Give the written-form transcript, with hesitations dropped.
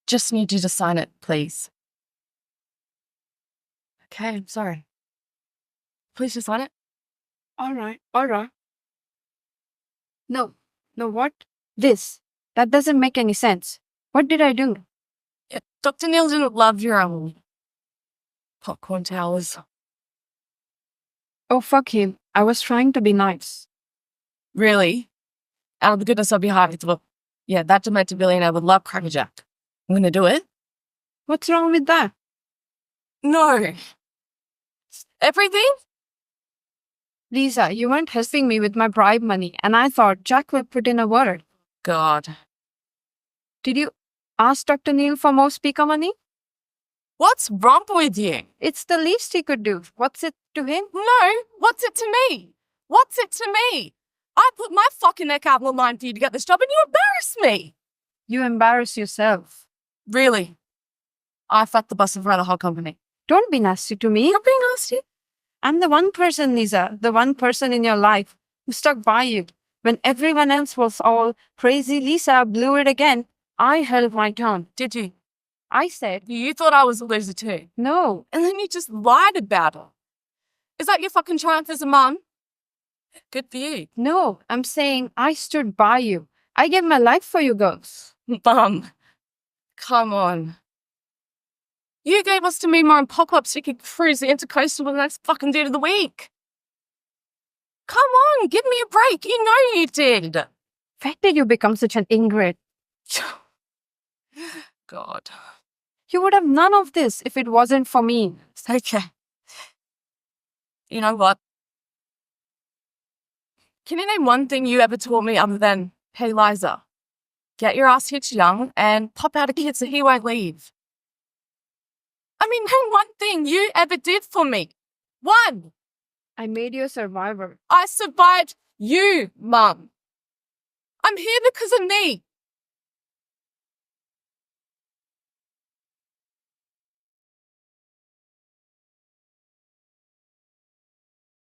Just need you to sign it, please. Okay, I'm sorry. Please just sign it. All right. No, what? This. That doesn't make any sense. What did I do? Yeah, Dr. Neil didn't love your popcorn towers. Oh, fuck him. I was trying to be nice. Really? Out of the goodness of your heart, it's that demented billionaire would love Cracker Jack. I'm gonna do it. What's wrong with that? No. Everything? Lisa, you weren't helping me with my bribe money, and I thought Jack would put in a word. God. Did you ask Dr. Neil for more speaker money? What's wrong with you? It's the least he could do. What's it to him? No, what's it to me? What's it to me? I put my fucking neck out on the line for you to get this job and you embarrass me. You embarrass yourself. Really? I fucked the bus in front of the whole company. Don't be nasty to me. You're being nasty. I'm the one person, Lisa, the one person in your life who stuck by you. When everyone else was all crazy, Lisa blew it again. I held my tongue. Did you? I said, You thought I was a loser too. no. And then you just lied about it. Is that your fucking triumph as a mum? Good for you. No, I'm saying I stood by you. I gave my life for you girls. Bum. Come on. You gave us to Mima and pop-up so you could cruise the intercoastal with the next fucking dude of the week. Come on, give me a break. You know you did. When did you become such an ingrate? God. You would have none of this if it wasn't for me. It's okay. You know what? Can you name one thing you ever taught me other than, hey, Liza, get your ass hitched young and pop out a kid so he won't leave? I mean, name one thing you ever did for me. One. I made you a survivor. I survived you, Mum. I'm here because of me.